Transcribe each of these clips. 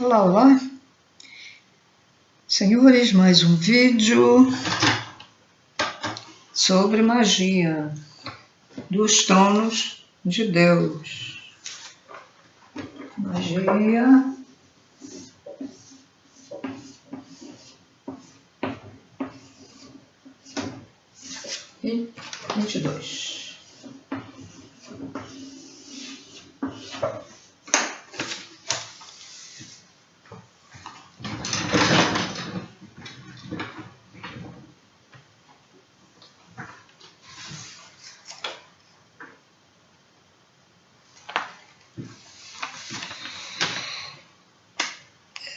Olá, olá, senhores, mais um vídeo sobre magia dos tronos de Deus. Magia e 22.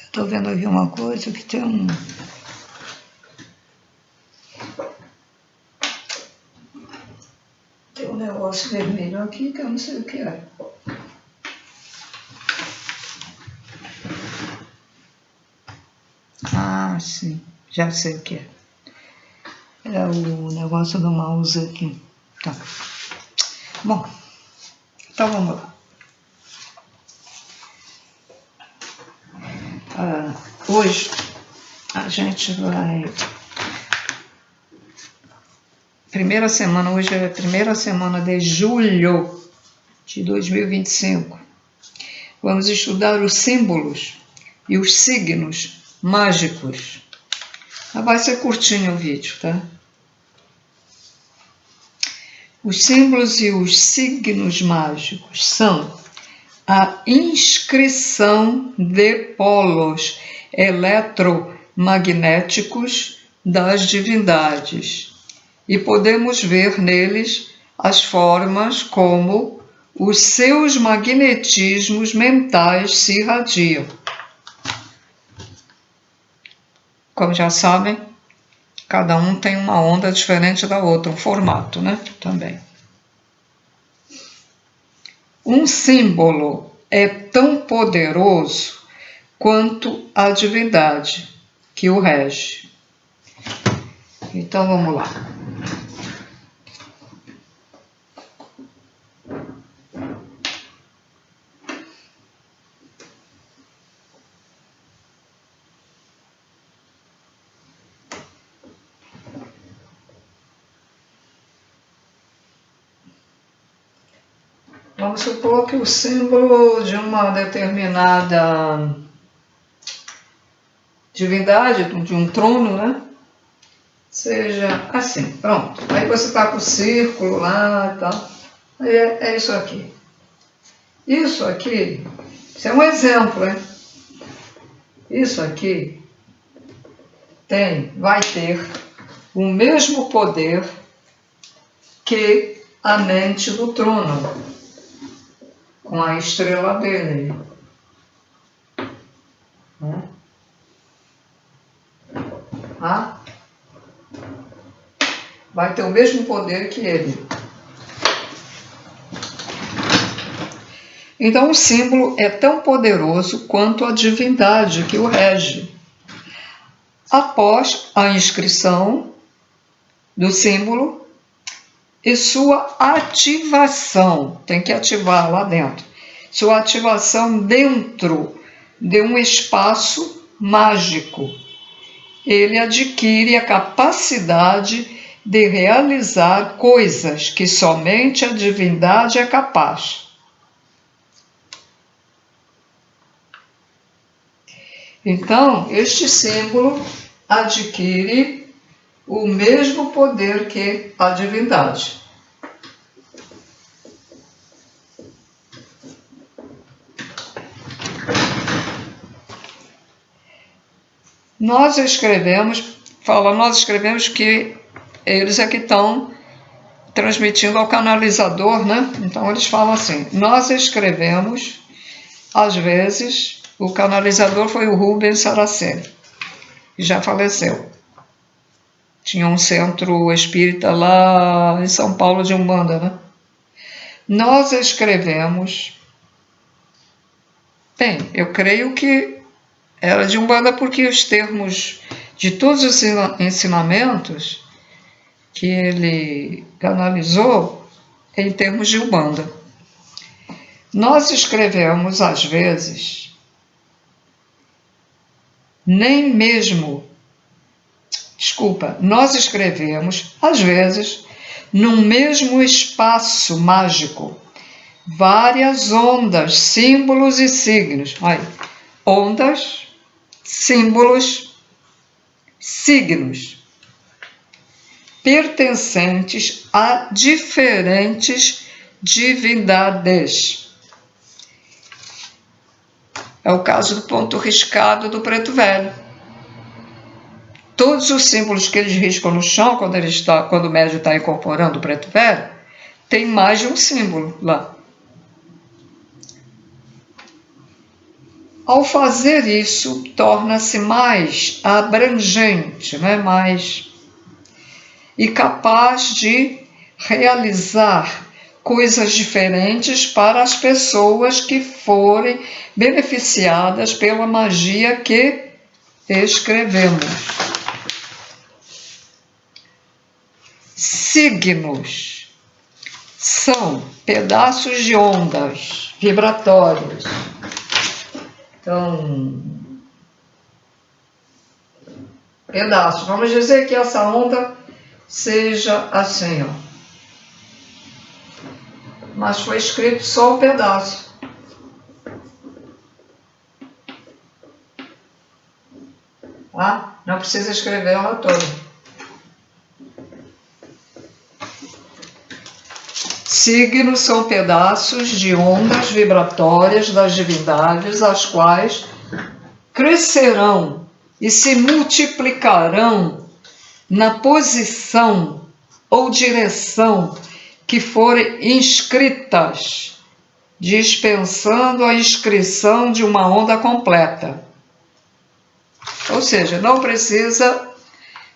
Estou vendo aqui uma coisa que tem um negócio vermelho aqui que eu não sei o que é. Ah, sim, já sei o que é. É o negócio do mouse aqui. Tá. Bom, então vamos lá. Hoje a gente vai... Hoje é a primeira semana de julho de 2025. Vamos estudar os símbolos e os signos mágicos. Vai ser curtinho o vídeo, tá? Os símbolos e os signos mágicos são a inscrição de polos eletromagnéticos das divindades, e podemos ver neles as formas como os seus magnetismos mentais se irradiam. Como já sabem, cada um tem uma onda diferente da outra, um formato, né? Também. Um símbolo é tão poderoso quanto a divindade que o rege. Então vamos lá. Vamos supor que o símbolo de uma determinada divindade, de um trono, né? Seja assim, pronto. Aí você está com o círculo lá e tal. Aí é isso aqui. Isso aqui, isso é um exemplo, hein? Isso aqui vai ter o mesmo poder que a mente do trono, com a estrela dele. Vai ter o mesmo poder que ele. Então o símbolo é tão poderoso quanto a divindade que o rege. Após a inscrição do símbolo e sua ativação, tem que ativar lá dentro, sua ativação dentro de um espaço mágico, ele adquire a capacidade de realizar coisas que somente a divindade é capaz. Então, este símbolo adquire o mesmo poder que a divindade. Nós escrevemos que eles é que estão transmitindo ao canalizador, né? Então eles falam assim, nós escrevemos, às vezes, o canalizador foi o Rubens Saraceni, que já faleceu. Tinha um centro espírita lá em São Paulo de Umbanda, né? Nós escrevemos... Bem, eu creio que era de Umbanda porque os termos de todos os ensinamentos que ele canalizou em termos de Umbanda. Nós escrevemos, às vezes, nem mesmo, nós escrevemos, às vezes, num mesmo espaço mágico, várias ondas, símbolos e signos. Aí, ondas, símbolos, signos, pertencentes a diferentes divindades. É o caso do ponto riscado do preto velho. Todos os símbolos que eles riscam no chão, quando o médium está incorporando o preto velho, tem mais de um símbolo lá. Ao fazer isso, torna-se mais abrangente, né? E capaz de realizar coisas diferentes para as pessoas que forem beneficiadas pela magia que escrevemos. Signos são pedaços de ondas vibratórias. Então, pedaços. Vamos dizer que essa onda seja assim, ó. Mas foi escrito só um pedaço. Tá? Não precisa escrever ela toda. Signos são pedaços de ondas vibratórias das divindades, as quais crescerão e se multiplicarão na posição ou direção que forem inscritas, dispensando a inscrição de uma onda completa. Ou seja, não precisa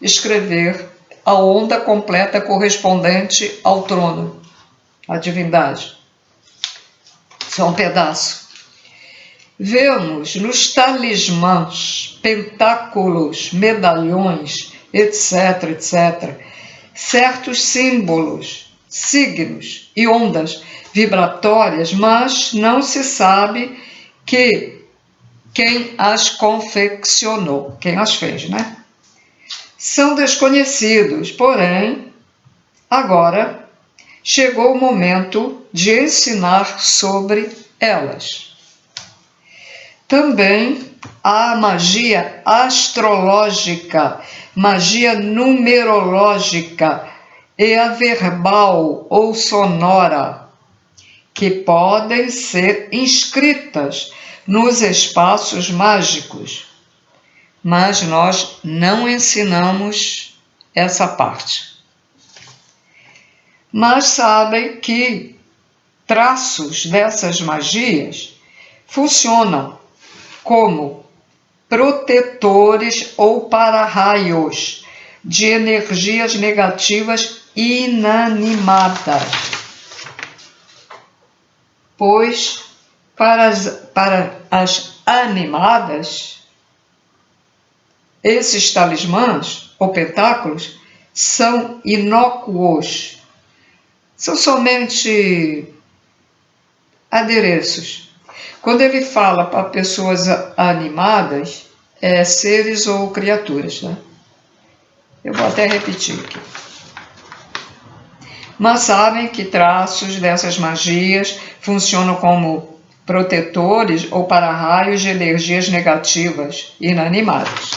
escrever a onda completa correspondente ao trono, à divindade. Só um pedaço. Vemos nos talismãs, pentáculos, medalhões, etc., etc., certos símbolos, signos e ondas vibratórias, mas não se sabe quem as confeccionou, quem as fez, né? São desconhecidos, porém, agora chegou o momento de ensinar sobre elas. Também há magia astrológica, magia numerológica e a verbal ou sonora, que podem ser inscritas nos espaços mágicos, mas nós não ensinamos essa parte. Mas sabem que traços dessas magias funcionam como protetores ou para-raios de energias negativas inanimadas. Pois para as animadas, esses talismãs ou pentáculos são inócuos, são somente adereços. Quando ele fala para pessoas animadas, seres ou criaturas, né? Eu vou até repetir aqui. Mas sabem que traços dessas magias funcionam como protetores ou para-raios de energias negativas inanimadas.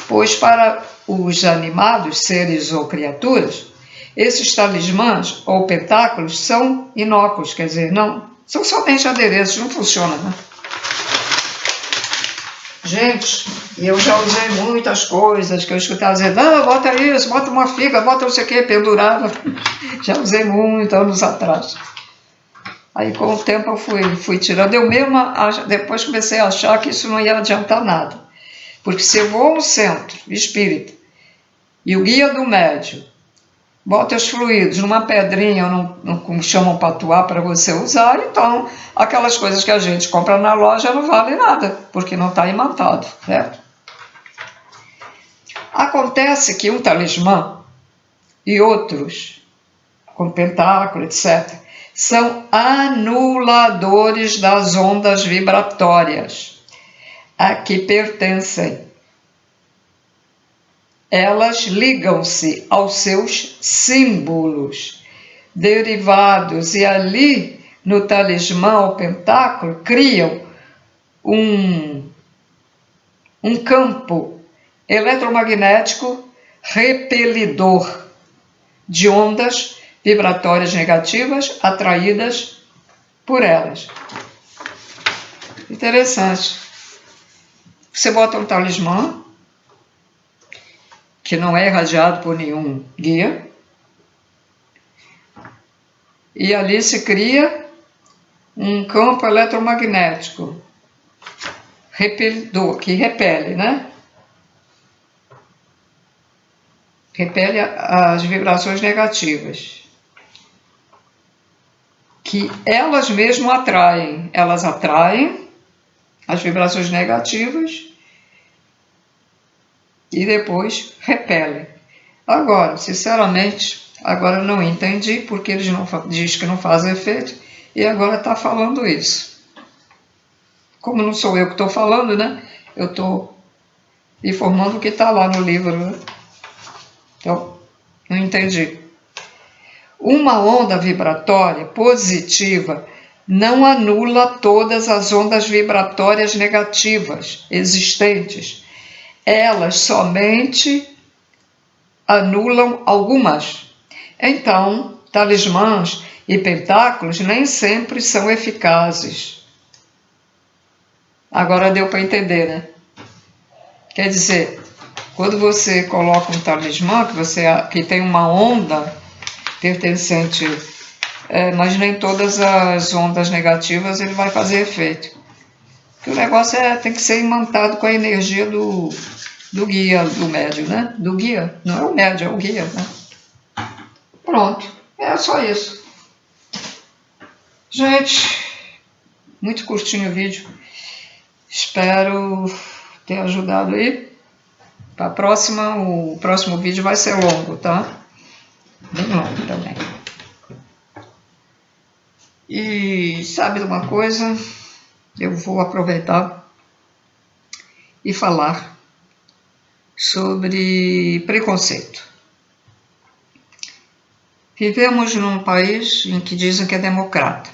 Pois para os animados, seres ou criaturas, esses talismãs ou pentáculos são inócuos, quer dizer, não, são somente adereços, não funcionam, né? Gente, eu já usei muitas coisas que eu escutava dizer, não, bota isso, bota uma figa, bota não sei o que, pendurava. Já usei muito, anos atrás. Aí com o tempo eu fui tirando. Eu mesma, depois comecei a achar que isso não ia adiantar nada. Porque se eu vou no centro espírita e o guia do médium bota os fluidos numa pedrinha, como chamam patuá para você usar, então aquelas coisas que a gente compra na loja não valem nada, porque não está imantado, certo? Acontece que um talismã e outros, com pentáculo, etc., são anuladores das ondas vibratórias. a que pertencem. Elas ligam-se aos seus símbolos derivados e ali, no talismã ou pentáculo, criam um campo eletromagnético repelidor de ondas vibratórias negativas atraídas por elas. Interessante. Você bota um talismã, que não é irradiado por nenhum guia, e ali se cria um campo eletromagnético repelidor, que repele, né? Repele as vibrações negativas, que elas mesmas atraem. Elas atraem as vibrações negativas e depois repelem. Agora, sinceramente, agora eu não entendi porque eles não diz que não faz efeito e agora está falando isso. Como não sou eu que estou falando, né? Eu estou informando o que está lá no livro, né? Então, não entendi. Uma onda vibratória positiva não anula todas as ondas vibratórias negativas existentes. Elas somente anulam algumas. Então, talismãs e pentáculos nem sempre são eficazes. Agora deu para entender, né? Quer dizer, quando você coloca um talismã que tem uma onda pertencente, mas nem todas as ondas negativas ele vai fazer efeito. Porque o negócio tem que ser imantado com a energia do guia, do médium, né? Do guia, não é o médium, é o guia, né? Pronto, é só isso. Gente, muito curtinho o vídeo. Espero ter ajudado aí. Para a próxima, o próximo vídeo vai ser longo, tá? Bem longo também. E sabe de uma coisa? Eu vou aproveitar e falar sobre preconceito. Vivemos num país em que dizem que é democrata.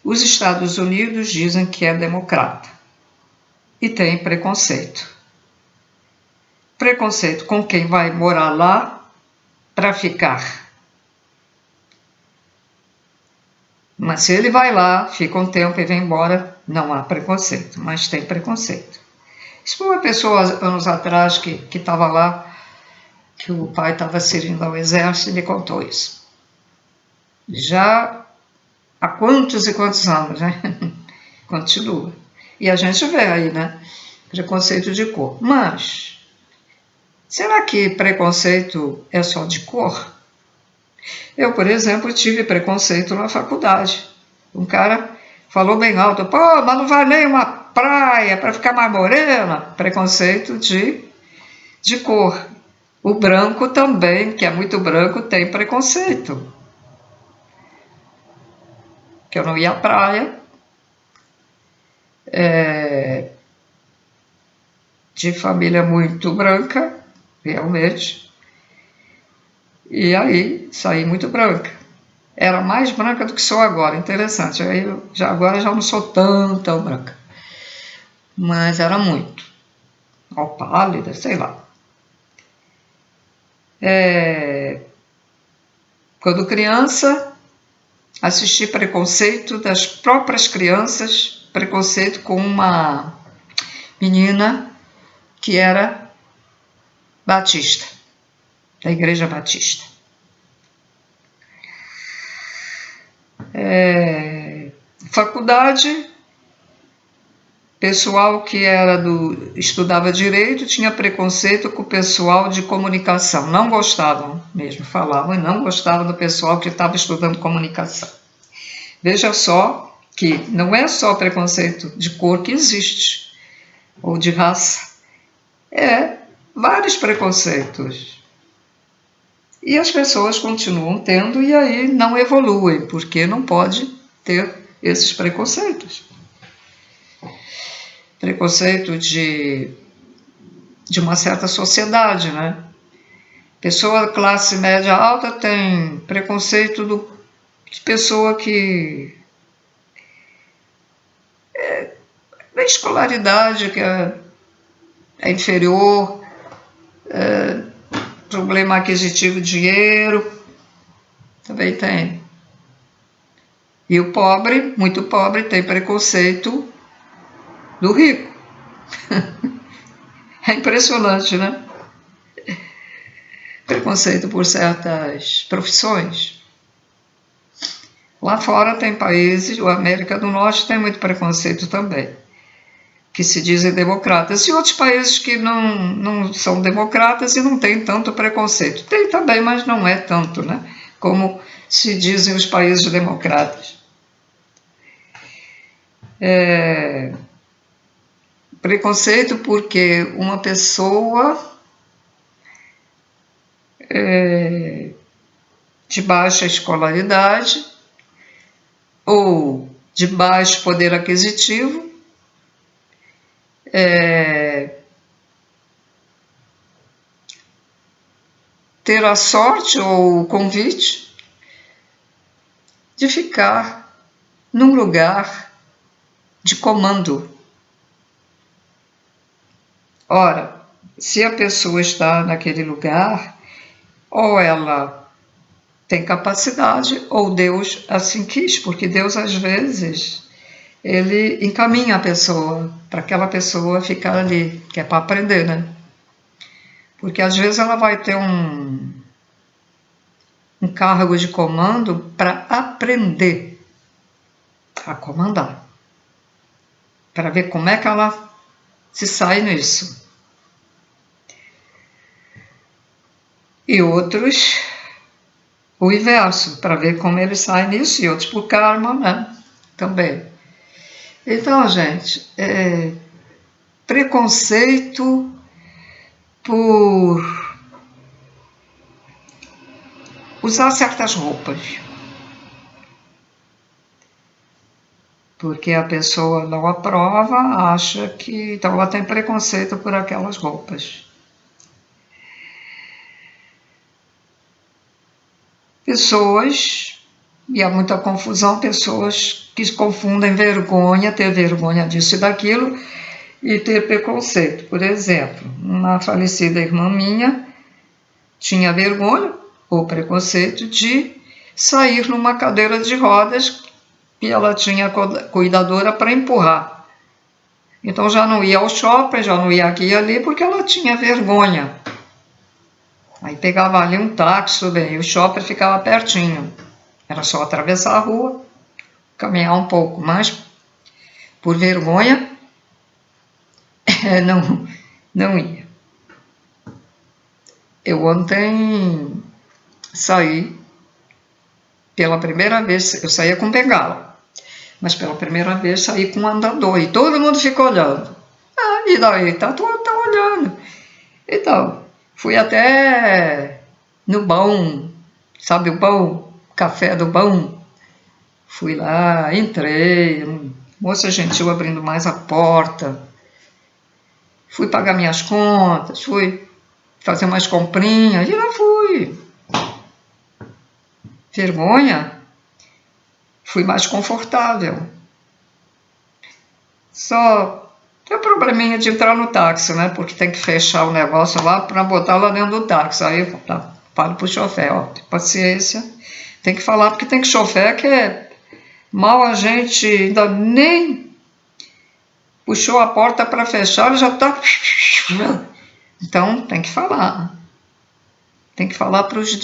Os Estados Unidos dizem que é democrata. E tem preconceito. Preconceito com quem vai morar lá para ficar. Mas se ele vai lá, fica um tempo e vem embora, não há preconceito, mas tem preconceito. Isso foi uma pessoa, anos atrás, que estava lá, que o pai estava servindo ao exército e me contou isso. Já há quantos e quantos anos, né? Continua. E a gente vê aí, né? Preconceito de cor. Mas, será que preconceito é só de cor? Eu, por exemplo, tive preconceito na faculdade. Um cara falou bem alto, pô, mas não vai nem uma praia para ficar mais morena. Preconceito de cor. O branco também, que é muito branco, tem preconceito. Que eu não ia à praia. De família muito branca, realmente. E aí, saí muito branca. Era mais branca do que sou agora, interessante. Aí, agora já não sou tão branca. Mas era muito. Ó, pálida, sei lá. Quando criança, assisti preconceito das próprias crianças, preconceito com uma menina que era batista, da Igreja Batista. Faculdade, pessoal que estudava direito tinha preconceito com o pessoal de comunicação. Não gostavam mesmo, falavam e não gostavam do pessoal que estava estudando comunicação. Veja só que não é só preconceito de cor que existe, ou de raça. Vários preconceitos. E as pessoas continuam tendo e aí não evoluem, porque não pode ter esses preconceitos. preconceito de uma certa sociedade, né? Pessoa classe média alta tem preconceito de pessoa que tem escolaridade, que é inferior, problema aquisitivo de dinheiro, também tem. E o pobre, muito pobre, tem preconceito do rico. É impressionante, né? Preconceito por certas profissões. Lá fora tem países, a América do Norte tem muito preconceito também, que se dizem democratas, e outros países que não são democratas e não tem tanto preconceito. Tem também, mas não é tanto, né? Como se dizem os países democratas. Preconceito porque uma pessoa de baixa escolaridade ou de baixo poder aquisitivo ter a sorte ou o convite de ficar num lugar de comando. Ora, se a pessoa está naquele lugar, ou ela tem capacidade, ou Deus assim quis, porque Deus, às vezes, ele encaminha a pessoa, para aquela pessoa ficar ali, que é para aprender, né? Porque, às vezes, ela vai ter um cargo de comando para aprender a comandar, para ver como é que ela se sai nisso. E outros o inverso, para ver como ele sai nisso, e outros por karma, né? Também. Então, gente, preconceito por usar certas roupas. Porque a pessoa não aprova, acha que... Então, ela tem preconceito por aquelas roupas. Pessoas, e há muita confusão, pessoas que confundem vergonha, ter vergonha disso e daquilo, e ter preconceito. Por exemplo, uma falecida irmã minha tinha vergonha ou preconceito de sair numa cadeira de rodas e ela tinha cuidadora para empurrar. Então já não ia ao shopping, já não ia aqui e ali, porque ela tinha vergonha. Aí pegava ali um táxi, bem, o shopping ficava pertinho. Era só atravessar a rua, caminhar um pouco, mas por vergonha não ia. Eu ontem saí, pela primeira vez, eu saía com bengala, mas pela primeira vez saí com um andador e todo mundo ficou olhando. E daí? Tá olhando. Então, fui até no Bom, sabe o Bom? Café do Bom. Fui lá, entrei, moça gentil abrindo mais a porta. Fui pagar minhas contas, fui fazer umas comprinhas e lá fui. Vergonha? Fui mais confortável. Só tem um probleminha de entrar no táxi, né? Porque tem que fechar o negócio lá para botar lá dentro do táxi. Aí eu falo pro chofer, ó, paciência. Tem que falar, porque tem que chofer que é mal a gente ainda nem puxou a porta para fechar, ele já está... Então, tem que falar. Tem que falar para os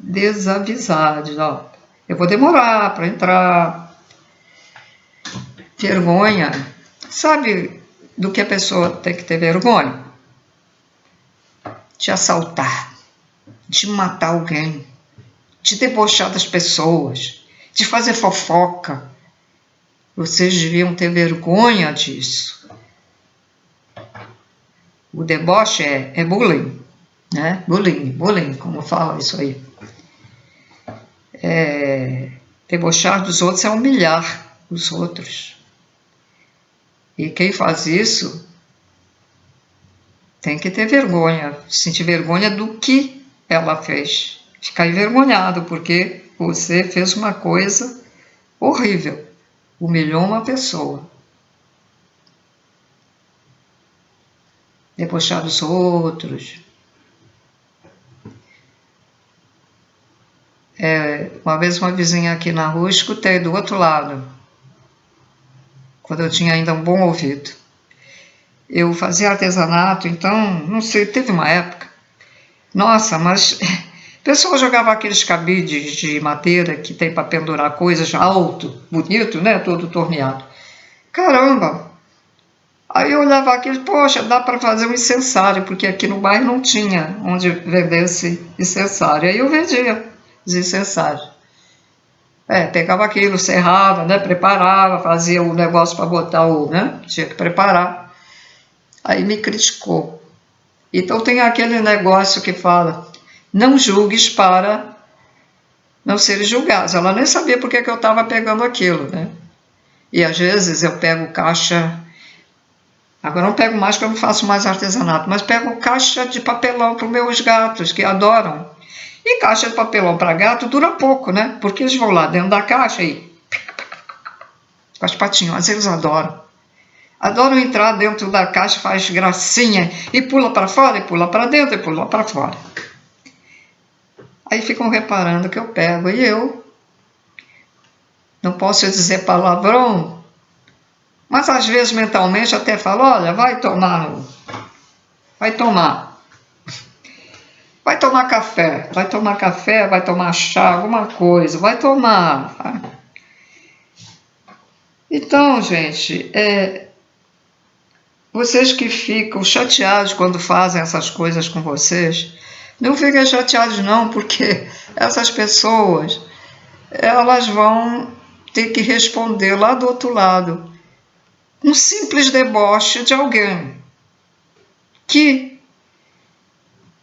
desavisados, ó. Eu vou demorar para entrar. Vergonha. Sabe do que a pessoa tem que ter vergonha? De assaltar, de matar alguém, de debochar das pessoas, de fazer fofoca. Vocês deviam ter vergonha disso. O deboche é bullying, né? Bullying, como fala isso aí. Debochar dos outros é humilhar os outros. E quem faz isso tem que ter vergonha, sentir vergonha do que ela fez. Ficar envergonhado, porque você fez uma coisa horrível, humilhou uma pessoa. Debochar dos outros. Uma vez uma vizinha aqui na rua, escutei do outro lado, quando eu tinha ainda um bom ouvido. Eu fazia artesanato, então, não sei, teve uma época. Nossa, mas o pessoal jogava aqueles cabides de madeira que tem para pendurar coisas alto, bonito, né? Todo torneado. Caramba! Aí eu olhava aquilo, poxa, dá para fazer um incensário, porque aqui no bairro não tinha onde vendesse incensário. Aí eu vendia os incensários. Pegava aquilo, serrava, né? Preparava, fazia o negócio para botar o, né? Tinha que preparar. Aí me criticou. Então tem aquele negócio que fala, não julgues para não seres julgados. Ela nem sabia por que eu estava pegando aquilo, né? E às vezes eu pego caixa, agora não pego mais porque eu não faço mais artesanato, mas pego caixa de papelão para os meus gatos, que adoram. E caixa de papelão para gato dura pouco, né? Porque eles vão lá dentro da caixa e com as patinhas, mas eles adoram. Adoram entrar dentro da caixa, faz gracinha e pula para fora, e pula para dentro, e pula para fora. Aí ficam reparando que eu pego, e eu não posso dizer palavrão, mas às vezes mentalmente até falo, olha, vai tomar café, vai tomar chá, alguma coisa, vai tomar. Então, gente, vocês que ficam chateados quando fazem essas coisas com vocês, não fiquem chateados não, porque essas pessoas, elas vão ter que responder lá do outro lado um simples deboche de alguém que,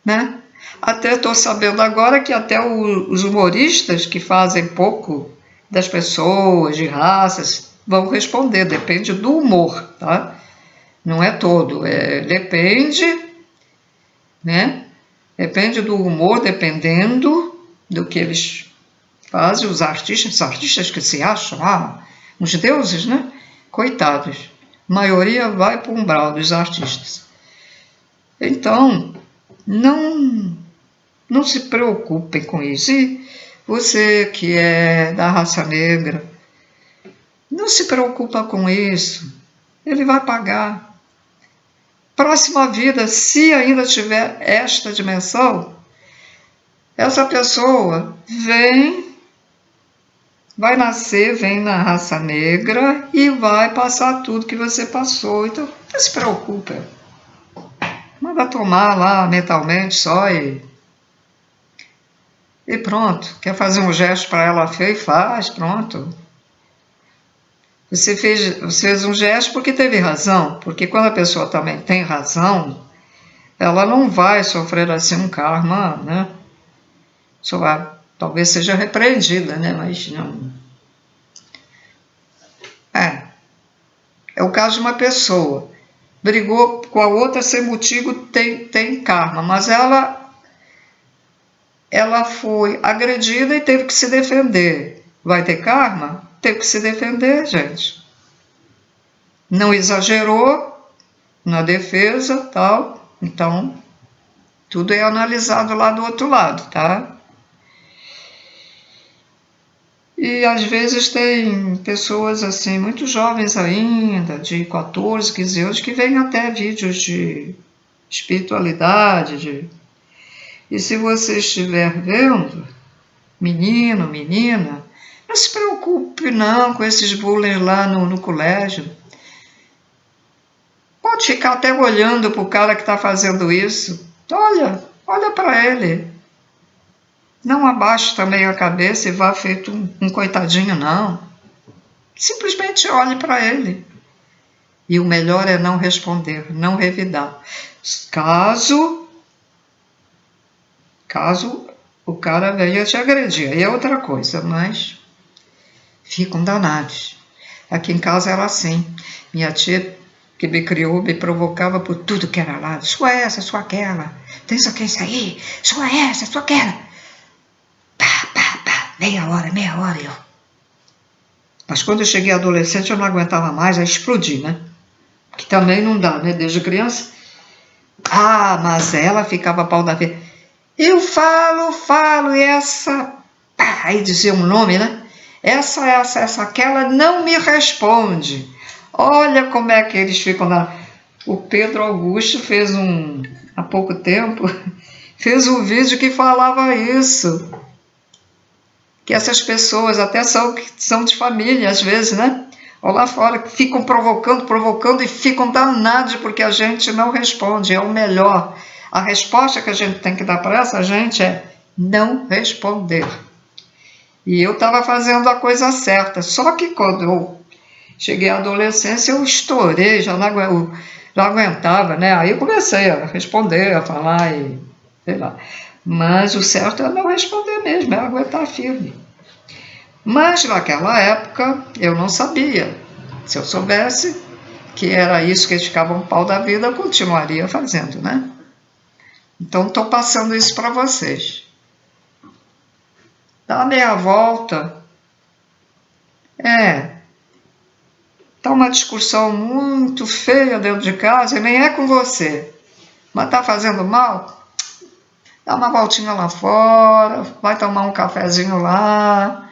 né? Até estou sabendo agora que até os humoristas que fazem pouco das pessoas, de raças, vão responder, depende do humor, tá? Não é todo, depende, né? Depende do humor, dependendo do que eles fazem, os artistas que se acham, uns deuses, né? Coitados, a maioria vai para o umbral dos artistas. Então, não se preocupem com isso. E você que é da raça negra, não se preocupa com isso. Ele vai pagar. Próxima vida, se ainda tiver esta dimensão, essa pessoa vai nascer, vem na raça negra e vai passar tudo que você passou. Então, não se preocupe. Manda tomar lá mentalmente só e pronto. Quer fazer um gesto para ela feio? Faz, pronto. Você fez um gesto porque teve razão, porque quando a pessoa também tem razão, ela não vai sofrer assim um karma, né? Talvez seja repreendida, né? Mas não. É o caso de uma pessoa, brigou com a outra sem motivo, tem karma, mas ela foi agredida e teve que se defender. Vai ter karma? Teve que se defender, gente. Não exagerou na defesa, tal. Então, tudo é analisado lá do outro lado, tá? E às vezes tem pessoas assim, muito jovens ainda, de 14, 15 anos, que veem até vídeos de espiritualidade. E se você estiver vendo, menino, menina, não se preocupe não com esses bullying lá no colégio. Pode ficar até olhando para o cara que está fazendo isso. Olha para ele. Não abaixe também a cabeça e vá feito um coitadinho, não. Simplesmente olhe para ele. E o melhor é não responder, não revidar. Caso o cara venha te agredir, aí é outra coisa, mas ficam danados. Aqui em casa era assim. Minha tia que me criou, me provocava por tudo que era lado. Sou essa, sou aquela. Tem isso aqui, isso aí. Sou essa, sou aquela. Pá, pá, pá. Meia hora eu. Mas quando eu cheguei adolescente, eu não aguentava mais, aí explodi, né? Que também não dá, né? Desde criança. Ah, mas ela ficava pau da vida. Eu falo, e essa... Pá, aí dizia um nome, né? Essa, aquela não me responde. Olha como é que eles ficam lá. O Pedro Augusto fez há pouco tempo, fez um vídeo que falava isso. Que essas pessoas até são de família, às vezes, né? Ou lá fora, que ficam provocando e ficam danados porque a gente não responde. É o melhor. A resposta que a gente tem que dar para essa gente é não responder. E eu estava fazendo a coisa certa. Só que quando eu cheguei à adolescência, eu estourei, já não aguentava, né? Aí eu comecei a responder, a falar e sei lá. Mas o certo é não responder mesmo, é aguentar firme. Mas naquela época eu não sabia. Se eu soubesse que era isso que eles ficavam pau da vida, eu continuaria fazendo, né? Então estou passando isso para vocês. Dá meia volta. Tá uma discussão muito feia dentro de casa e nem é com você. Mas tá fazendo mal? Dá uma voltinha lá fora, vai tomar um cafezinho lá,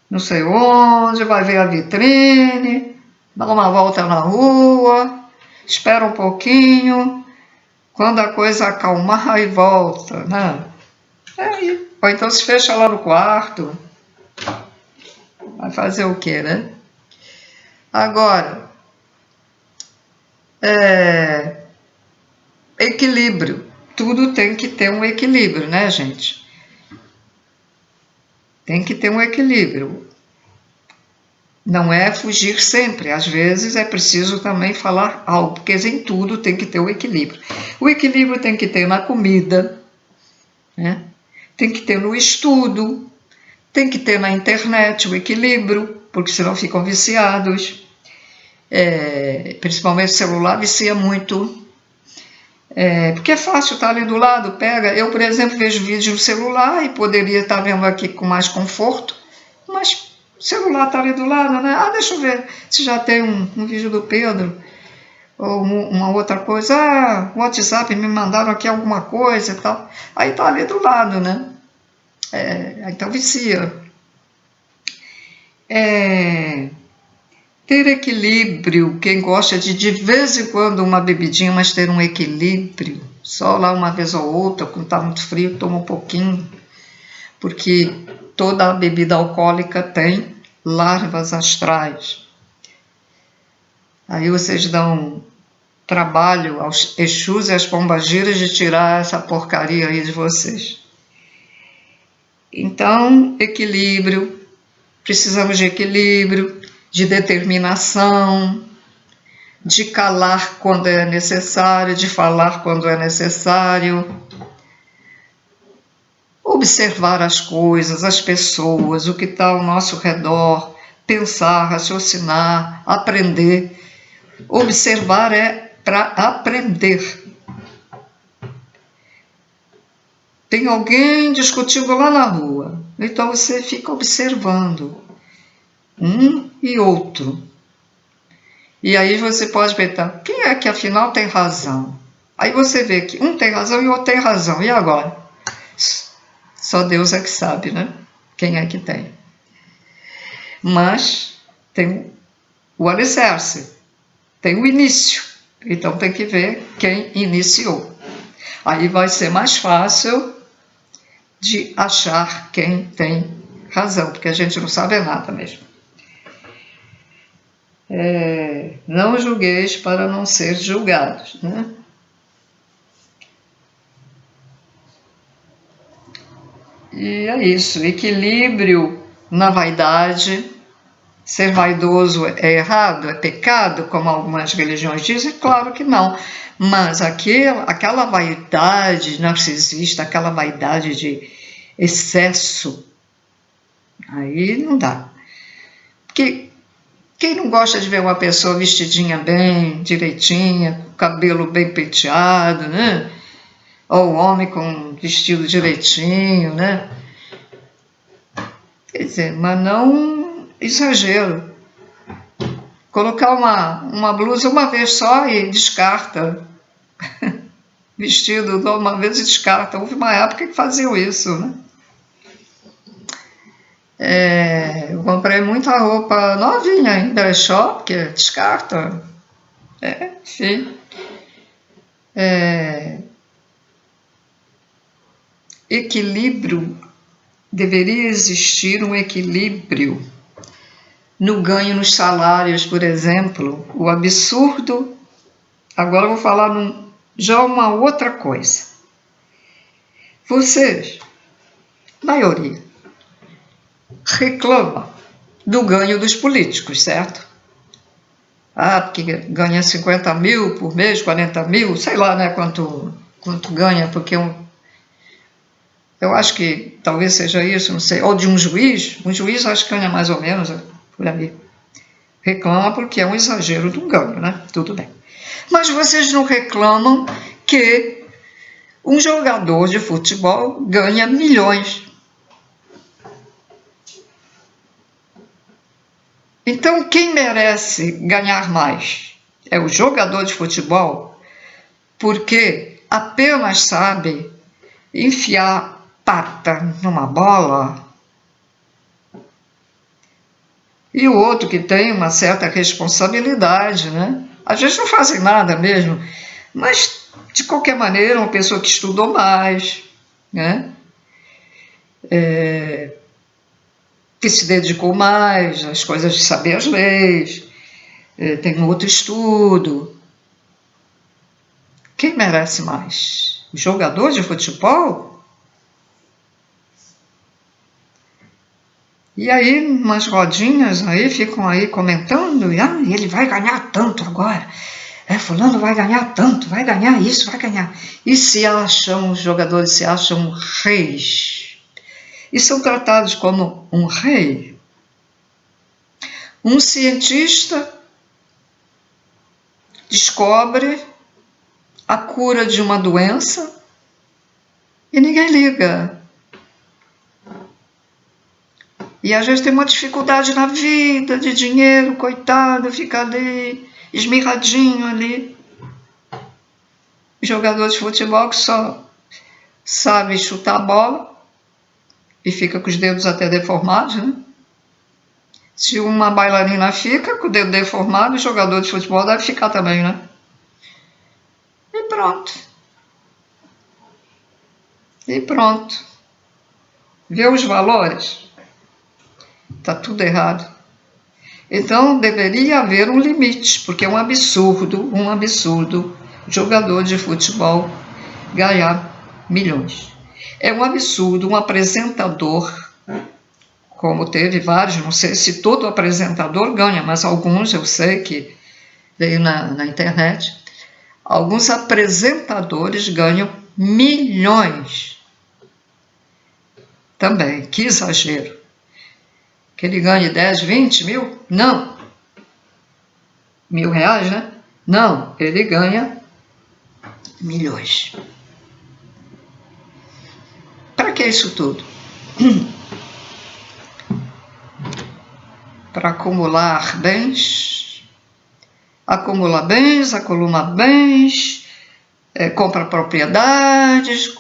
não sei onde, vai ver a vitrine, dá uma volta na rua, espera um pouquinho, quando a coisa acalmar, aí volta, né? Ou então se fecha lá no quarto. Vai fazer o quê, né? Agora, equilíbrio. Tudo tem que ter um equilíbrio, né, gente? Tem que ter um equilíbrio. Não é fugir sempre. Às vezes é preciso também falar algo, porque em tudo tem que ter o equilíbrio. O equilíbrio tem que ter na comida, né? Tem que ter no estudo, tem que ter na internet o equilíbrio, porque senão ficam viciados. Principalmente o celular vicia muito. Porque é fácil estar ali do lado, pega. Eu, por exemplo, vejo vídeo no celular e poderia estar vendo aqui com mais conforto, mas o celular está ali do lado, né? Deixa eu ver se já tem um vídeo do Pedro, ou uma outra coisa. O WhatsApp me mandaram aqui alguma coisa e tal. Aí está ali do lado, né? Então vicia. Ter equilíbrio, quem gosta de vez em quando uma bebidinha, mas ter um equilíbrio, só lá uma vez ou outra, quando está muito frio, toma um pouquinho, porque toda a bebida alcoólica tem larvas astrais. Aí vocês dão trabalho aos Exus e às pombagiras de tirar essa porcaria aí de vocês. Então, equilíbrio, precisamos de equilíbrio, de determinação, de calar quando é necessário, de falar quando é necessário, observar as coisas, as pessoas, o que está ao nosso redor, pensar, raciocinar, aprender. Observar é para aprender. Tem alguém discutindo lá na rua, então você fica observando um e outro. E aí você pode perguntar, quem é que afinal tem razão? Aí você vê que um tem razão e o outro tem razão. E agora? Só Deus é que sabe, né? Quem é que tem. Mas tem o alicerce, tem o início. Então tem que ver quem iniciou. Aí vai ser mais fácil de achar quem tem razão, porque a gente não sabe nada mesmo. Não julgueis para não ser julgados, né? E é isso, equilíbrio na vaidade. Ser vaidoso é errado, é pecado, como algumas religiões dizem? Claro que não. Mas aquela vaidade narcisista, aquela vaidade de excesso, aí não dá. Porque Quem não gosta de ver uma pessoa vestidinha bem, direitinha, com o cabelo bem penteado, né? Ou o homem com vestido direitinho, né? Quer dizer, mas não exagero. Colocar uma blusa uma vez só e descarta. Vestido uma vez e descarta. Houve uma época que faziam isso, né? Eu comprei muita roupa novinha em brechó, porque descarta. Enfim. Equilíbrio. Deveria existir um equilíbrio no ganho nos salários, por exemplo. O absurdo. Agora eu vou falar já uma outra coisa. Vocês, maioria, reclama do ganho dos políticos, certo? Porque ganha 50 mil por mês, 40 mil, sei lá, né, quanto ganha, porque eu acho que talvez seja isso, não sei, ou de um juiz acho que ganha mais ou menos por aí. Reclama porque é um exagero do ganho, né? Tudo bem. Mas vocês não reclamam que um jogador de futebol ganha milhões. Então, quem merece ganhar mais? É o jogador de futebol, porque apenas sabe enfiar pata numa bola, e o outro que tem uma certa responsabilidade, né? Às vezes não fazem nada mesmo, mas de qualquer maneira, uma pessoa que estudou mais, né? Que se dedicou mais às coisas de saber as leis, tem um outro estudo. Quem merece mais? O jogador de futebol? E aí, umas rodinhas aí ficam aí comentando, ele vai ganhar tanto agora. Fulano vai ganhar tanto, vai ganhar isso, vai ganhar. E os jogadores se acham reis. E são tratados como um rei. Um cientista descobre a cura de uma doença e ninguém liga. E às vezes tem uma dificuldade na vida, de dinheiro, coitado, fica ali, esmirradinho ali. Jogador de futebol que só sabe chutar a bola e fica com os dedos até deformados, né? Se uma bailarina fica com o dedo deformado, o jogador de futebol deve ficar também, né? E pronto. Vê os valores? Está tudo errado. Então, deveria haver um limite, porque é um absurdo jogador de futebol ganhar milhões. É um absurdo um apresentador, como teve vários, não sei se todo apresentador ganha, mas alguns eu sei que veio na internet, alguns apresentadores ganham milhões. Também, que exagero. Que ele ganhe 10, 20 mil? Não. R$1.000, né? Não, ele ganha milhões. Para que isso tudo? Para acumular bens, compra propriedades,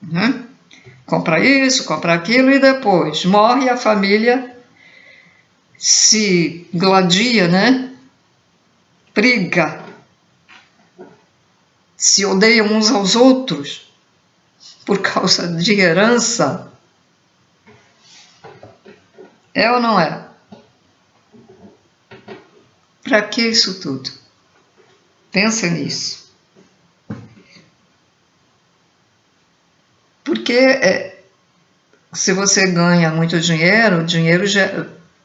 né? Compra isso, compra aquilo e depois morre, a família se gladia, né? Briga, se odeiam uns aos outros por causa de herança. É ou não é? Para que isso tudo? Pensa nisso. Porque se você ganha muito dinheiro,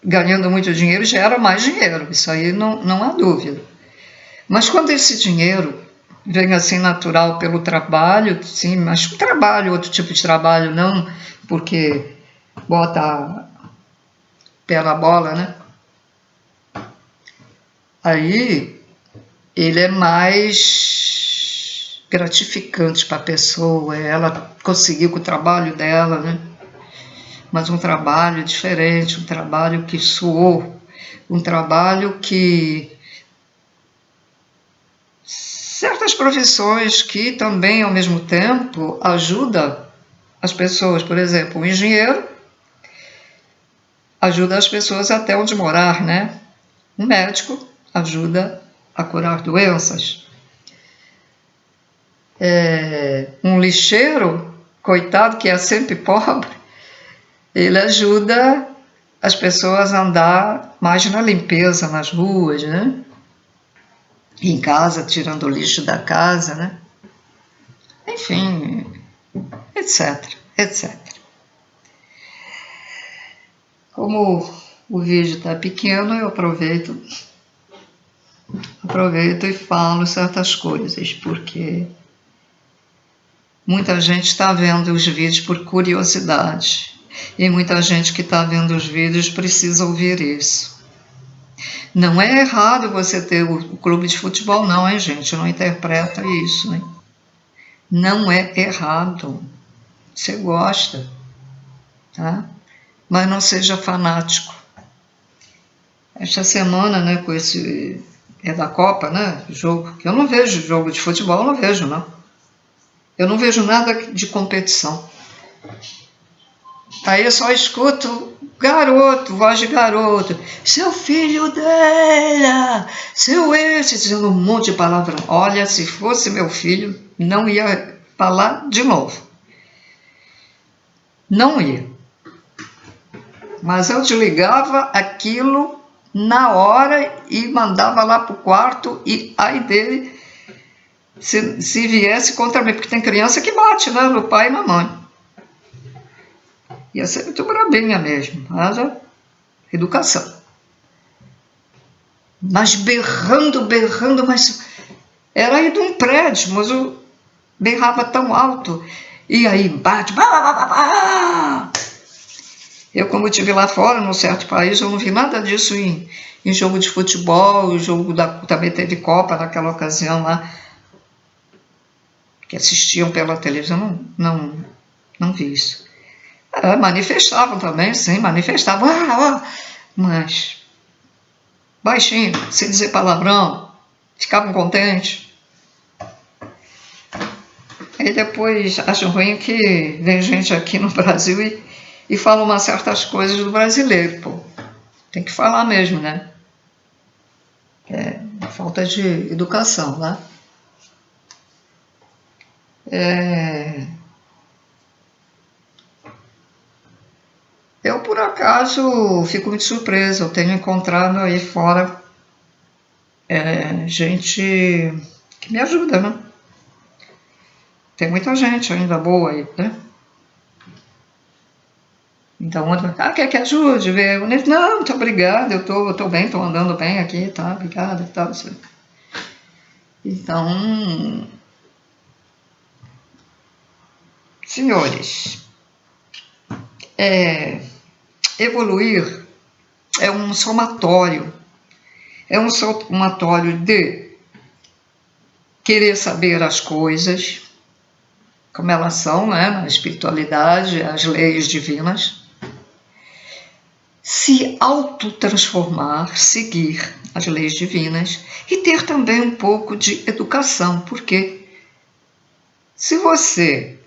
ganhando muito dinheiro gera mais dinheiro. Isso aí não há dúvida. Mas quando esse dinheiro vem assim natural pelo trabalho, sim, mas o trabalho, outro tipo de trabalho, não porque bota pé na bola, né? Aí ele é mais gratificante para a pessoa, ela conseguiu com o trabalho dela, né? Mas um trabalho diferente, um trabalho que suou, um trabalho que certas profissões que também, ao mesmo tempo, ajudam as pessoas. Por exemplo, o engenheiro ajuda as pessoas até onde morar, né? Um médico ajuda a curar doenças. Um lixeiro, coitado, que é sempre pobre, ele ajuda as pessoas a andar mais na limpeza nas ruas, né? Em casa, tirando o lixo da casa, né? Enfim, etc, etc. Como o vídeo está pequeno, eu aproveito e falo certas coisas, porque muita gente está vendo os vídeos por curiosidade, e muita gente que está vendo os vídeos precisa ouvir isso. Não é errado você ter o clube de futebol, não, hein, gente? Não interpreta isso, né? Não é errado. Você gosta, tá? Mas não seja fanático. Esta semana, né, com esse... É da Copa, né? Jogo. Eu não vejo jogo de futebol, eu não vejo, não. Eu não vejo nada de competição. Aí eu só escuto garoto, voz de garoto. Seu filho dela, seu esse, dizendo um monte de palavrão. Olha, se fosse meu filho, não ia falar de novo. Não ia. Mas eu desligava aquilo na hora e mandava lá pro quarto e aí dele se viesse contra mim, porque tem criança que bate, né, no pai e na mãe. Ia ser muito brabinha mesmo, mas educação. Mas berrando, mas era aí de um prédio, mas eu berrava tão alto, e aí bate, Eu, como estive lá fora, num certo país, eu não vi nada disso em jogo de futebol, também teve Copa naquela ocasião lá, que assistiam pela televisão, não vi isso. Manifestavam também, sim, manifestavam, mas baixinho, sem dizer palavrão, ficavam contentes. E depois acham ruim que vem gente aqui no Brasil e fala umas certas coisas do brasileiro, pô. Tem que falar mesmo, né? É falta de educação, né? Eu, por acaso, fico muito surpresa. Eu tenho encontrado aí fora gente que me ajuda, né? Tem muita gente ainda boa aí, né? Então, quer que ajude? Não, muito obrigado, eu tô bem, tô andando bem aqui, tá? Obrigado e tal. Então, senhores, evoluir é um somatório. É um somatório de querer saber as coisas, como elas são, né, na espiritualidade, as leis divinas, se autotransformar, seguir as leis divinas e ter também um pouco de educação, porque se você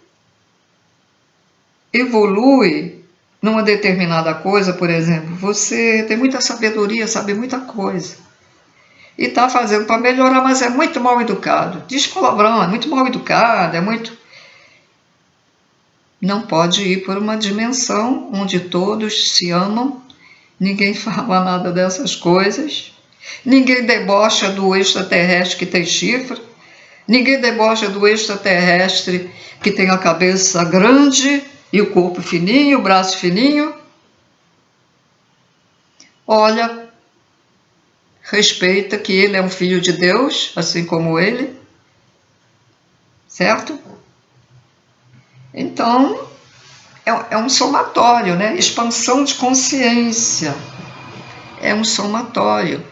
evolui numa determinada coisa, por exemplo, você tem muita sabedoria, sabe muita coisa, e está fazendo para melhorar, mas é muito mal educado. Diz palavrão, é muito mal educado, Não pode ir por uma dimensão onde todos se amam, ninguém fala nada dessas coisas, ninguém debocha do extraterrestre que tem chifre, ninguém debocha do extraterrestre que tem a cabeça grande e o corpo fininho, o braço fininho. Olha, respeita que ele é um filho de Deus, assim como ele, certo? Então, é um somatório, né? Expansão de consciência. É um somatório.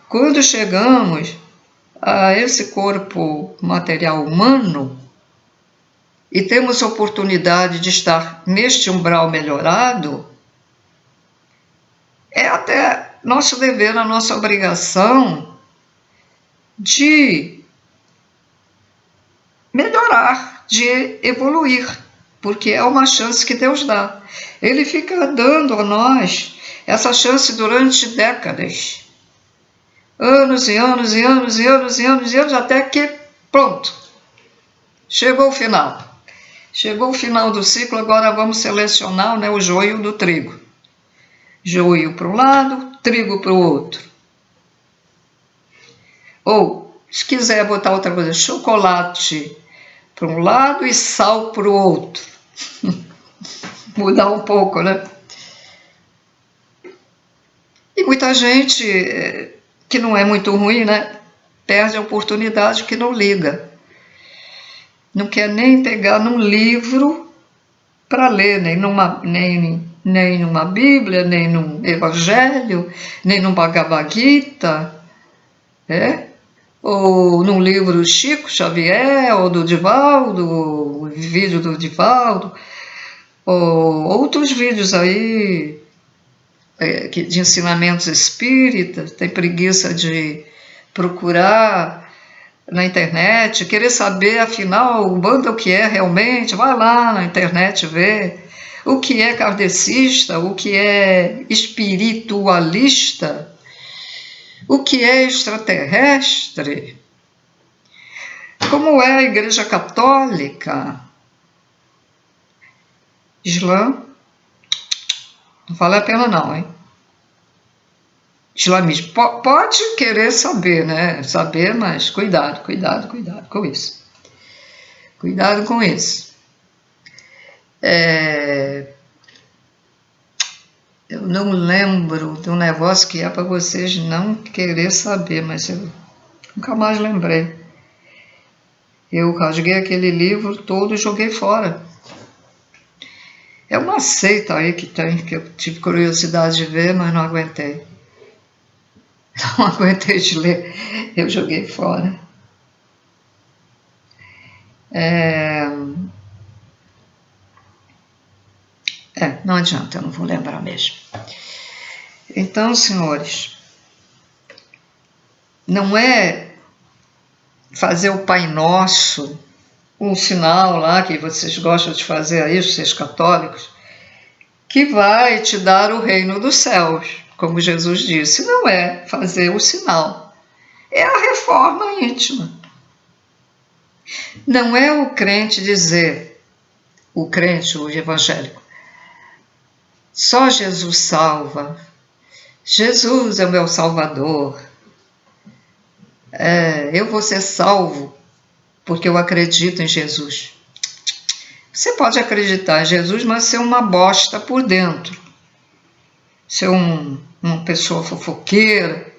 Quando chegamos a esse corpo material humano e temos a oportunidade de estar neste umbral melhorado, é até nosso dever, a nossa obrigação de melhorar, de evoluir, porque é uma chance que Deus dá. Ele fica dando a nós essa chance durante décadas, anos e anos e anos e anos e anos e anos, até que, pronto, chegou o final. Chegou o final do ciclo, agora vamos selecionar, né, o joio do trigo. Joio para um lado, trigo para o outro. Ou, se quiser botar outra coisa, chocolate para um lado e sal para o outro. Mudar um pouco, né? E muita gente, que não é muito ruim, né, perde a oportunidade porque não liga. Não quer nem pegar num livro para ler, nem numa Bíblia, nem num Evangelho, nem num Bhagavad Gita, ou num livro do Chico Xavier, ou do Divaldo, vídeo do Divaldo, ou outros vídeos aí de ensinamentos espíritas. Tem preguiça de procurar na internet, querer saber, afinal, o bando o que é realmente, vai lá na internet ver o que é kardecista, o que é espiritualista, o que é extraterrestre, como é a Igreja Católica, Islã, não vale a pena não, hein? Islamismo, pode querer saber, né? Saber, mas cuidado com isso. Cuidado com isso. Eu não lembro de um negócio que é para vocês não querer saber, mas eu nunca mais lembrei. Eu rasguei aquele livro todo e joguei fora. É uma seita aí que tem, que eu tive curiosidade de ver, mas não aguentei. Não aguentei de ler, eu joguei fora. Não adianta, eu não vou lembrar mesmo. Então, senhores, não é fazer o Pai Nosso, um sinal lá que vocês gostam de fazer aí, vocês católicos, que vai te dar o reino dos céus, como Jesus disse. Não é fazer o sinal, é a reforma íntima. Não é o crente dizer, o crente, o evangélico, só Jesus salva, Jesus é o meu salvador, eu vou ser salvo porque eu acredito em Jesus. Você pode acreditar em Jesus, mas ser uma bosta por dentro, ser uma pessoa fofoqueira,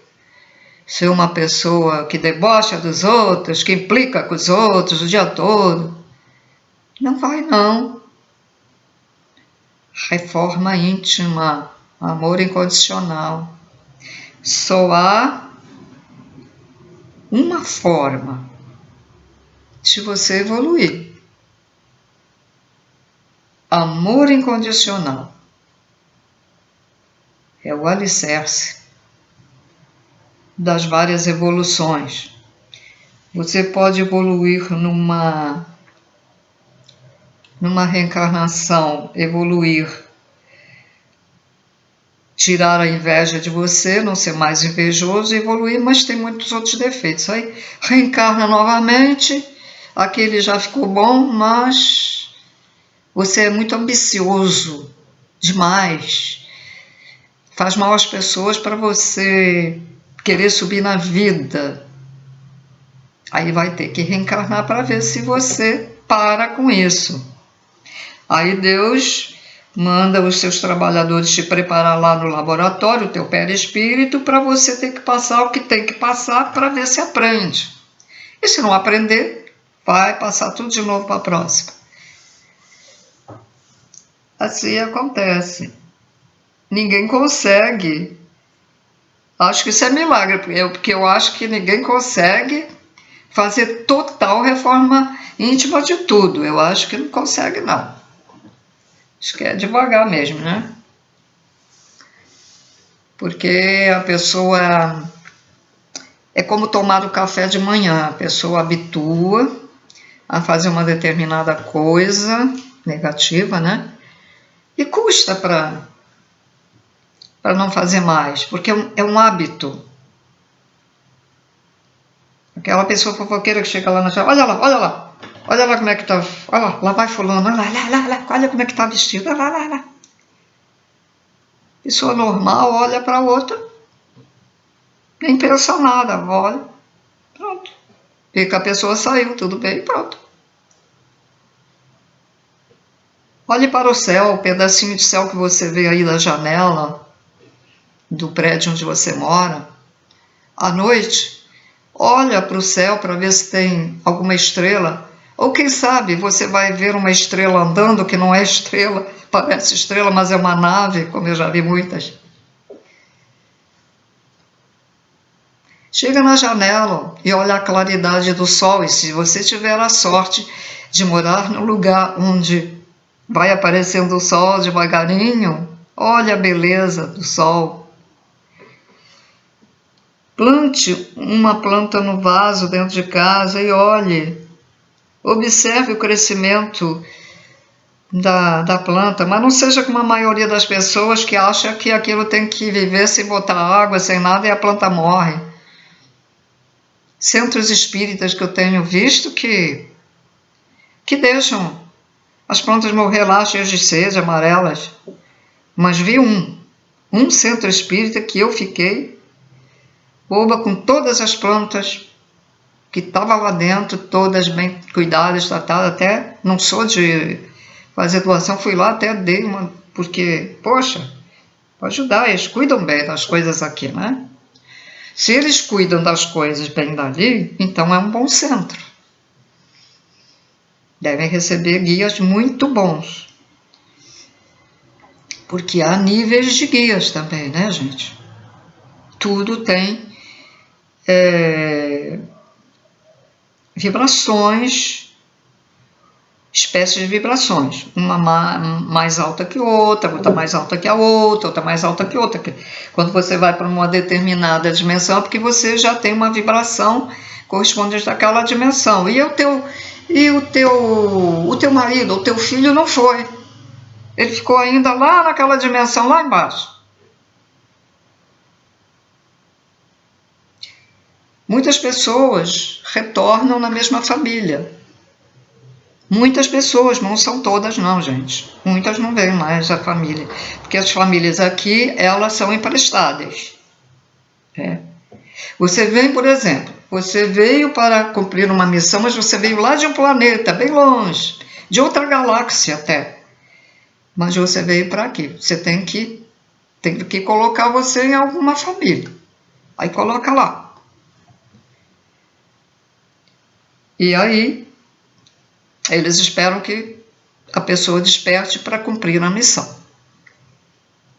ser uma pessoa que debocha dos outros, que implica com os outros o dia todo. Não vai, não. Reforma íntima, amor incondicional. Só há uma forma de você evoluir. Amor incondicional é o alicerce das várias evoluções. Você pode evoluir numa reencarnação, evoluir, tirar a inveja de você, não ser mais invejoso, evoluir, mas tem muitos outros defeitos. Aí reencarna novamente, aquele já ficou bom, mas você é muito ambicioso demais, faz mal às pessoas para você querer subir na vida. Aí vai ter que reencarnar para ver se você para com isso. Aí Deus manda os seus trabalhadores te preparar lá no laboratório, o teu perispírito, para você ter que passar o que tem que passar para ver se aprende. E se não aprender, vai passar tudo de novo para a próxima. Assim acontece. Ninguém consegue Acho que isso é milagre, porque eu acho que ninguém consegue fazer total reforma íntima de tudo. Eu acho que não consegue, não. Acho que é devagar mesmo, né? Porque a pessoa... É como tomar o café de manhã. A pessoa habitua a fazer uma determinada coisa negativa, né? E custa para não fazer mais, porque é um hábito. Aquela pessoa fofoqueira que chega lá na sala, olha lá como é que tá, olha lá vai fulano, olha como é que tá vestido, olha lá. Pessoa normal olha para outra, nem pensa nada, olha, pronto. Vê que a pessoa saiu, tudo bem, pronto. Olhe para o céu, o pedacinho de céu que você vê aí da janela do prédio onde você mora, à noite, olha para o céu para ver se tem alguma estrela, ou quem sabe você vai ver uma estrela andando que não é estrela, parece estrela, mas é uma nave, como eu já vi muitas. Chega na janela e olha a claridade do sol, e se você tiver a sorte de morar num lugar onde vai aparecendo o sol devagarinho, olha a beleza do sol. Plante uma planta no vaso dentro de casa e olhe. Observe o crescimento da planta, mas não seja como a maioria das pessoas que acha que aquilo tem que viver sem botar água, sem nada, e a planta morre. Centros espíritas que eu tenho visto que deixam as plantas morrer lá, cheias de sede, amarelas. Mas vi um centro espírita que eu fiquei boba com todas as plantas que estavam lá dentro, todas bem cuidadas, tratadas, até não sou de fazer doação, fui lá, até dei uma, porque, poxa, para ajudar, eles cuidam bem das coisas aqui, né? Se eles cuidam das coisas bem dali, então é um bom centro. Devem receber guias muito bons. Porque há níveis de guias também, né, gente? Tudo tem vibrações, espécies de vibrações. Uma mais alta que outra mais alta que a outra mais alta que outra. Quando você vai para uma determinada dimensão, é porque você já tem uma vibração correspondente àquela dimensão. E o teu marido, o teu filho não foi. Ele ficou ainda lá naquela dimensão, lá embaixo. Muitas pessoas retornam na mesma família. Muitas pessoas, não são todas não, gente. Muitas não veem mais a família. Porque as famílias aqui, elas são emprestadas. Você vem, por exemplo, você veio para cumprir uma missão, mas você veio lá de um planeta, bem longe, de outra galáxia até. Mas você veio para aqui. Você tem que colocar você em alguma família. Aí coloca lá. E aí, eles esperam que a pessoa desperte para cumprir a missão.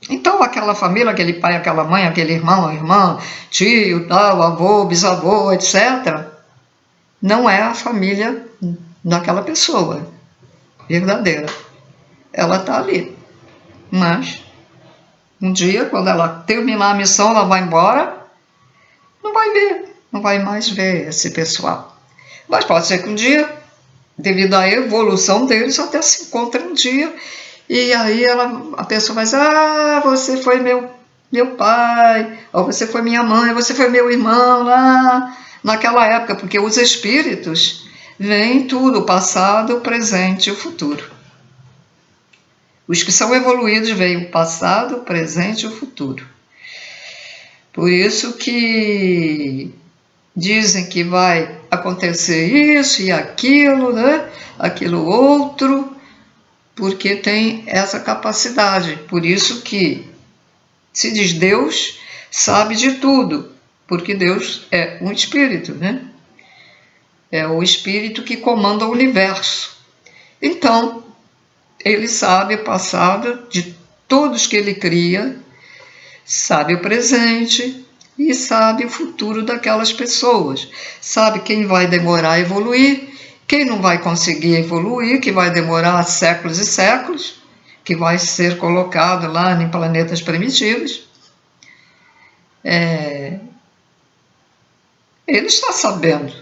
Então, aquela família, aquele pai, aquela mãe, aquele irmão, a irmã, tio, tal, avô, bisavô, etc., não é a família daquela pessoa verdadeira. Ela está ali. Mas, um dia, quando ela terminar a missão, ela vai embora, não vai ver, não vai mais ver esse pessoal. Mas pode ser que um dia, devido à evolução deles, até se encontrem um dia, e aí a pessoa vai dizer, você foi meu pai, ou você foi minha mãe, você foi meu irmão lá naquela época, porque os espíritos veem tudo, o passado, o presente e o futuro. Os que são evoluídos veem o passado, o presente e o futuro. Por isso que dizem que vai acontecer isso e aquilo, né? Aquilo outro, porque tem essa capacidade. Por isso que se diz Deus sabe de tudo, porque Deus é um espírito, né? É o espírito que comanda o universo. Então, ele sabe o passado de todos que ele cria, sabe o presente e sabe o futuro daquelas pessoas. Sabe quem vai demorar a evoluir, quem não vai conseguir evoluir, que vai demorar séculos e séculos, que vai ser colocado lá em planetas primitivos. Ele está sabendo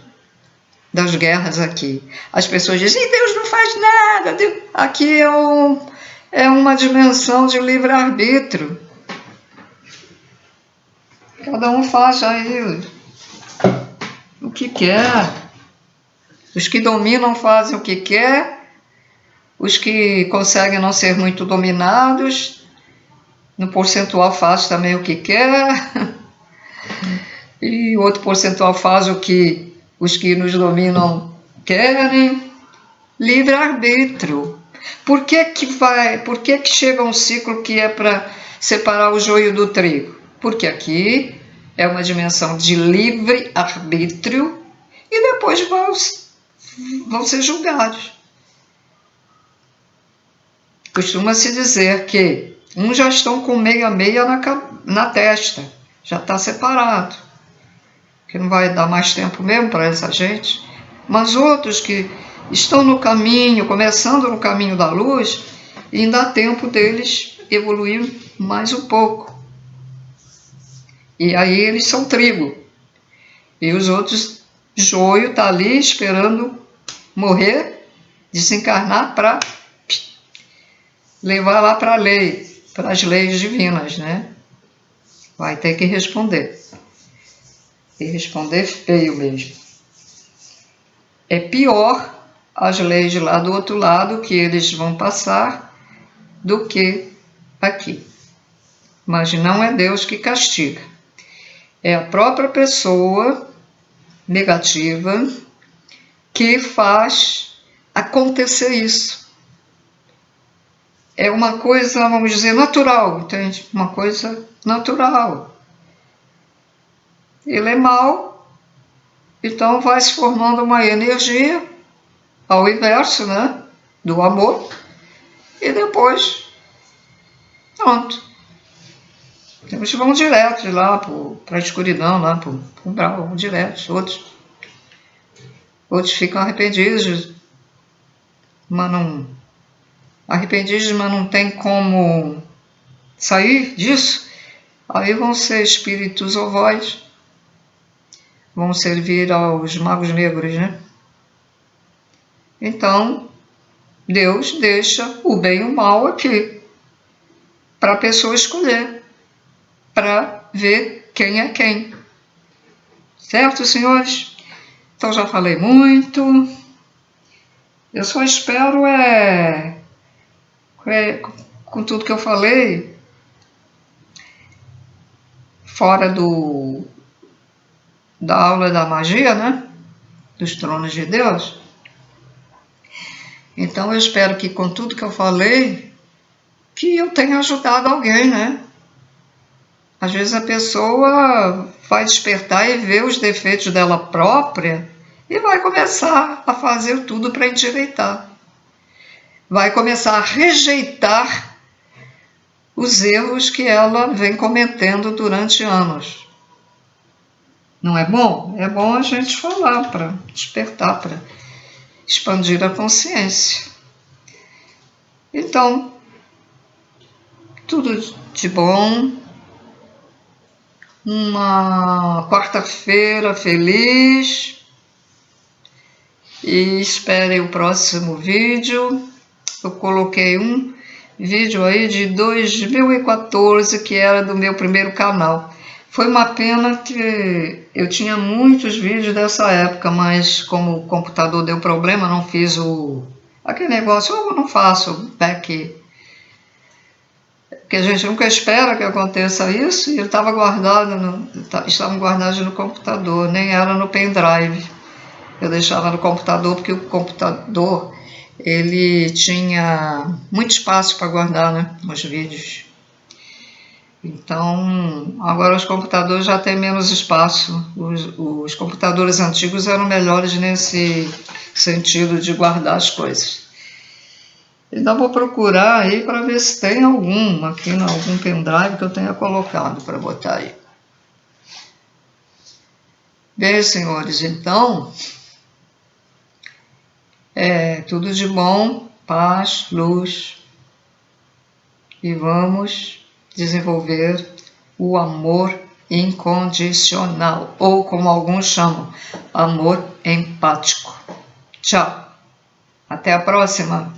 das guerras aqui. As pessoas dizem, Deus não faz nada. Aqui é uma dimensão de livre-arbítrio. Cada um faz aí o que quer. Os que dominam fazem o que quer. Os que conseguem não ser muito dominados, no percentual faz também o que quer. E outro percentual faz o que os que nos dominam querem. Livre-arbítrio. Por que chega um ciclo que é para separar o joio do trigo? Porque aqui é uma dimensão de livre-arbítrio e depois vão ser julgados. Costuma-se dizer que uns já estão com meia na testa, já está separado, que não vai dar mais tempo mesmo para essa gente, mas outros que estão no caminho, começando no caminho da luz, e ainda há tempo deles evoluir mais um pouco. E aí eles são trigo. E os outros, joio, está ali esperando morrer, desencarnar para levar lá para a lei, para as leis divinas, né? Vai ter que responder. E responder feio mesmo. É pior as leis lá do outro lado que eles vão passar do que aqui. Mas não é Deus que castiga. É a própria pessoa negativa que faz acontecer isso. É uma coisa, vamos dizer, natural, entende? Uma coisa natural. Ele é mau, então vai se formando uma energia ao inverso, né? Do amor, e depois, pronto. Eles vão direto de lá para a escuridão, lá para o umbral, vão direto. Outros ficam arrependidos, mas não tem como sair disso. Aí vão ser espíritos ovóis, vão servir aos magos negros, né? Então, Deus deixa o bem e o mal aqui, para a pessoa escolher, para ver quem é quem. Certo, senhores? Então já falei muito. Eu só espero com tudo que eu falei, fora da aula da magia, né? Dos tronos de Deus. Então eu espero que com tudo que eu falei, que eu tenha ajudado alguém, né? Às vezes a pessoa vai despertar e ver os defeitos dela própria e vai começar a fazer tudo para endireitar. Vai começar a rejeitar os erros que ela vem cometendo durante anos. Não é bom? É bom a gente falar para despertar, para expandir a consciência. Então, tudo de bom. Uma quarta-feira feliz. E esperem o próximo vídeo. Eu coloquei um vídeo aí de 2014, que era do meu primeiro canal. Foi uma pena que eu tinha muitos vídeos dessa época, mas como o computador deu problema, não fiz aquele negócio, eu não faço back, porque a gente nunca espera que aconteça isso, e ele estava estavam guardados no computador, nem era no pendrive. Eu deixava no computador porque o computador ele tinha muito espaço para guardar, né, os vídeos. Então, agora os computadores já têm menos espaço. Os computadores antigos eram melhores nesse sentido de guardar as coisas. Então, vou procurar aí para ver se tem algum pendrive que eu tenha colocado para botar aí. Bem, senhores, então, tudo de bom, paz, luz, e vamos desenvolver o amor incondicional, ou como alguns chamam, amor empático. Tchau, até a próxima!